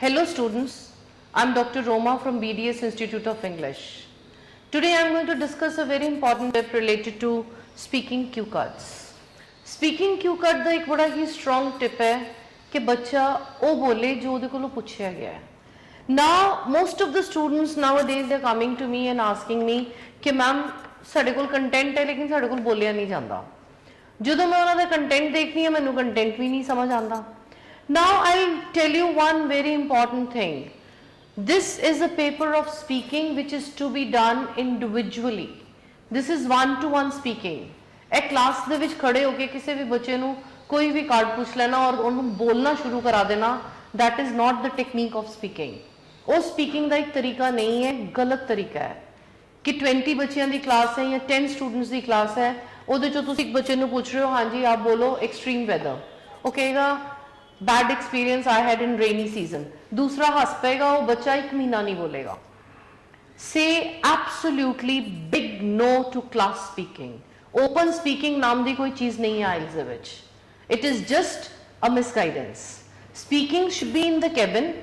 Hello students, I am Dr. Roma from BDS Institute of English. Today I am going to discuss a very important tip related to speaking cue cards. Speaking cue card का एक बड़ा ही strong tip है कि बच्चा वो बोले जो उधर को पूछा गया है. Now most of the students nowadays they are coming to me and asking me कि मैम साढ़े कोल कंटेंट है लेकिन साढ़े कोल बोलिया नहीं जाता. ਜਦੋਂ मैं उन्होंने कंटेंट देखनी है मैंने कंटेंट भी नहीं समझ आता. Now I'll tell you one very important thing. This is a paper of speaking which is to be done individually. This is one-to-one speaking. एक क्लास ਦੇ ਵਿੱਚ खड़े होके किसी भी बच्चे ਨੂੰ कोई भी कार्ड पूछ लेना और उन्हें बोलना शुरू करा देना, that is not the technique of speaking. वो speaking का एक तरीका नहीं है, गलत तरीका है. कि 20 बच्चियों की क्लास है या 10 स्टूडेंट्स की क्लास है, ਉਹਦੇ ਚੋਂ ਤੁਸੀਂ ਇੱਕ ਬੱਚੇ ਨੂੰ ਪੁੱਛ ਰਹੇ ਹੋ ਹਾਂਜੀ ਆਪ ਬੋਲੋ एक्सट्रीम वेदर, ਉਹ ਕਹੇਗਾ bad experience I had in rainy season, दूसरा हंस पेगा, वो बच्चा एक महीना नहीं बोलेगा. से absolutely big no to class speaking. Open speaking नाम दी कोई चीज नहीं है आइल्स दे विच. It is just a misguidance. Speaking should be in the cabin,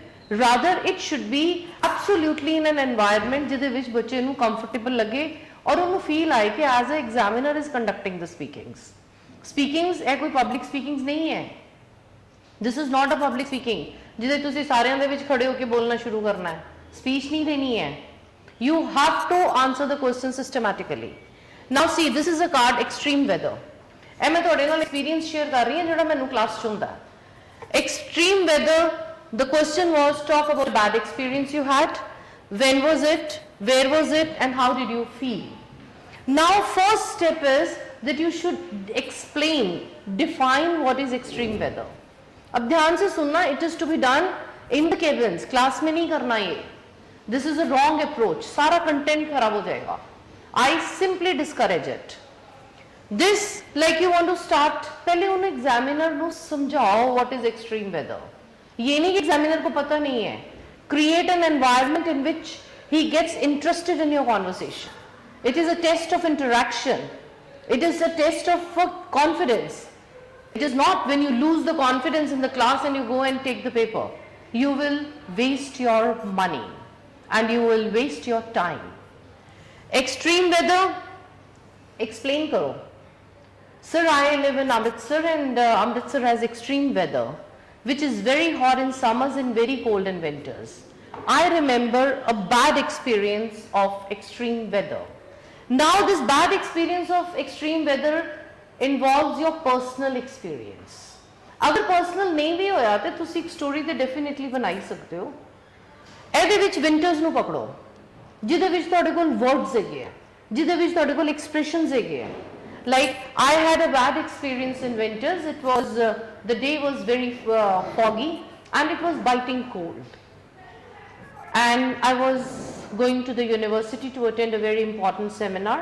rather it should be absolutely in an environment जिहदे विच बच्चे नूं कंफर्टेबल लगे और उन्होंने फील आए कि as a examiner is conducting the speakings. Speakings ए कोई पब्लिक स्पीकिंग्स नहीं है. This is not a public speaking जिहदे तुसीं सारियां दे विच खड़े होकर बोलना शुरू करना है. स्पीच नहीं देनी है. You have to answer the question systematically. Now see this is a card extreme weather. ए मैं तुहाडे नाल एक्सपीरियंस शेयर कर रही हूं जिहड़ा मैनूं क्लास च हुंदा है. Extreme weather, the question was talk about bad experience you had, when was it, where was it and how did you feel. Now first step is that you should explain, define what is extreme weather. अब ध्यान से सुनना, it is to be done in the cabins, class में नहीं करना ये. This is a wrong approach. सारा content खराब हो जाएगा. I simply discourage it. This like you want to start, पहले उन एग्जामिनर को समझाओ what is extreme weather. ये नहीं कि एग्जामिनर को पता नहीं है. Create an environment in which he gets interested in your conversation. It is a test of interaction. It is a test of confidence. It is not when you lose the confidence in the class and you go and take the paper. You will waste your money and you will waste your time. Extreme weather, explain karo. Sir, I live in Amritsar and Amritsar has extreme weather which is very hot in summers and very cold in winters. I remember a bad experience of extreme weather. Now this bad experience of extreme weather involves your personal experience. अगर personal नहीं भी होया तो तुसी एक story ते definitely बनाई सकते हो. ਇਹਦੇ ਵਿੱਚ winters ਨੂੰ ਪਕੜੋ ਜਿਹਦੇ ਵਿੱਚ ਤੁਹਾਡੇ ਕੋਲ words ਹੈਗੇ ਆ, ਜਿਹਦੇ ਵਿੱਚ ਤੁਹਾਡੇ ਕੋਲ expressions ਹੈਗੇ ਆ. Like I had a bad experience in winters. It was the day was very foggy and it was biting cold. And I was going to the university to attend a very important seminar,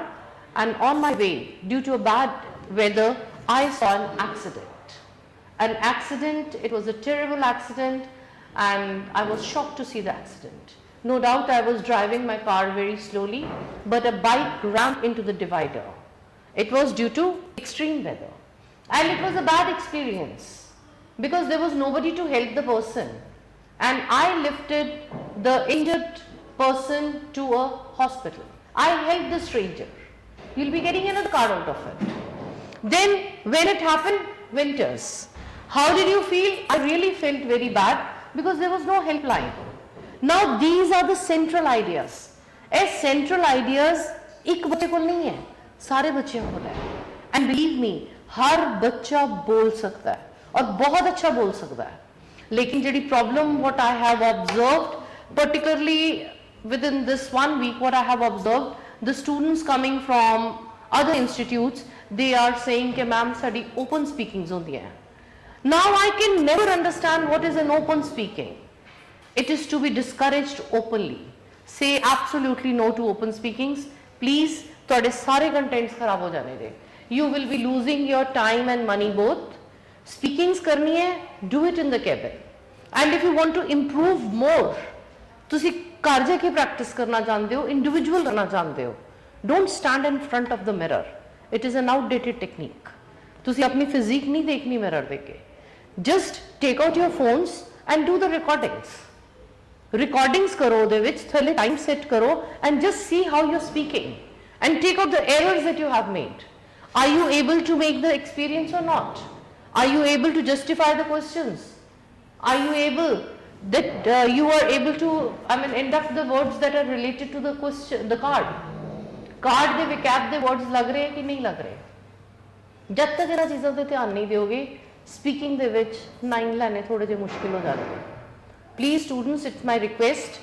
and on my way, due to a bad weather, I saw an accident. It was a terrible accident, and I was shocked to see the accident. No doubt I was driving my car very slowly, but a bike rammed into the divider. It was due to extreme weather, and it was a bad experience because there was nobody to help the person. And I lifted the injured person to a hospital. I helped the stranger. You'll be getting another card out of it. Then when it happened, winters. How did you feel? I really felt very bad because there was no helpline. Now these are the central ideas. As central ideas एक बच्चे को नहीं है, सारे बच्चों को है. And believe me, हर बच्चा बोल सकता है और बहुत अच्छा बोल सकता है. लेकिन JD problem what I have observed, particularly within this 1 week, what I have observed, the students coming from other institutes, they are saying कि मैम साड़ी open speakings होती हैं. Now I can never understand what is an open speaking. It is to be discouraged openly. Say absolutely no to open speakings. Please, ਤੁਹਾਡੇ ਸਾਰੇ contents खराब हो जाने दे. You will be losing your time and money both. Speakings करनी है, do it in the cabin. And if you want to improve more, तुसी घर जाके practice करना चाहते हो, individual करना चाहते हो, don't stand in front of the mirror. It is an outdated technique. तुसी अपनी physique नहीं देखनी mirror देख के. Just take out your phones and do the recordings. recordings करो ਉਹਦੇ ਵਿੱਚ ਥੱਲੇ time set करो and just see how you're speaking and take out the errors that you have made. Are you able to make the experience or not? Are you able to justify the questions? Are you able that you are able to induct the words that are related to the question, the card ਦੇ vocab ਦੇ words ਲੱਗ ਰਹੇ ਕਿ ਨਹੀਂ ਲੱਗ ਰਹੇ? ਜਦ ਤੱਕ ਇਹਨਾਂ ਚੀਜ਼ਾਂ ਤੇ ਧਿਆਨ ਨਹੀਂ ਦਿਓਗੇ speaking ਦੇ ਵਿੱਚ 9 ਲੈਣੇ ਥੋੜੇ ਜਿਹਾ ਮੁਸ਼ਕਿਲ ਹੋ ਜਾਣਗੇ. Please students, it's my request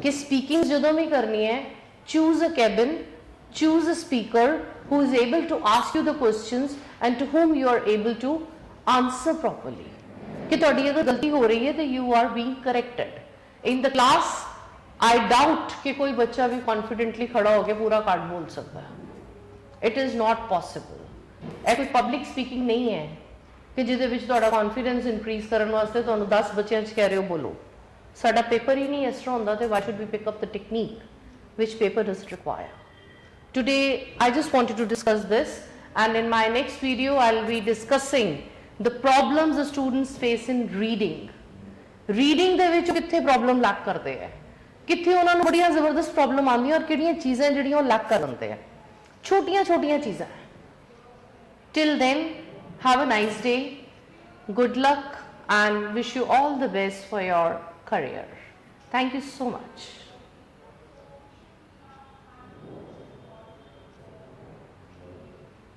कि speaking ਜਦੋਂ ਵੀ ਕਰਨੀ ਹੈ, choose a cabin, choose a speaker who is able to ask you the questions and to whom you are able to answer properly. कि ਤੁਹਾਡੀ अगर गलती हो रही है तो you are being corrected. In the class, I doubt कि कोई बच्चा भी confidently खड़ा होकर पूरा कार्ड बोल सकता है. It is not possible. ਇਹ कोई public speaking नहीं है कि ਜਿਹਦੇ ਵਿੱਚ ਤੁਹਾਡਾ confidence increase ਕਰਨ ਵਾਸਤੇ ਤੁਹਾਨੂੰ 10 ਬੱਚਿਆਂ 'ਚ ਕਹਿ ਰਹੇ ਹੋ ਬੋਲੋ. ਸਾਡਾ पेपर ही नहीं इस तरह होता तो why should we pick up the technique which paper does it require? Today I just wanted to discuss this, and in my next video I'll be discussing the problems the students face in reading. Reading ਦੇ ਵਿੱਚ ਕਿੱਥੇ problem lack ਕਰਦੇ ਹੈ, ਕਿੱਥੇ ਉਹਨਾਂ ਨੂੰ ਬੜੀਆਂ ਜ਼ਬਰਦਸਤ ਪ੍ਰੋਬਲਮ ਆਉਂਦੀਆਂ ਔਰ ਕਿਹੜੀਆਂ ਚੀਜ਼ਾਂ ਜਿਹੜੀਆਂ ਉਹ lack ਕਰਦੇ ਆ, ਛੋਟੀਆਂ ਚੀਜ਼ਾਂ. Till then, have a nice day, good luck, and wish you all the best for your career. Thank you so much.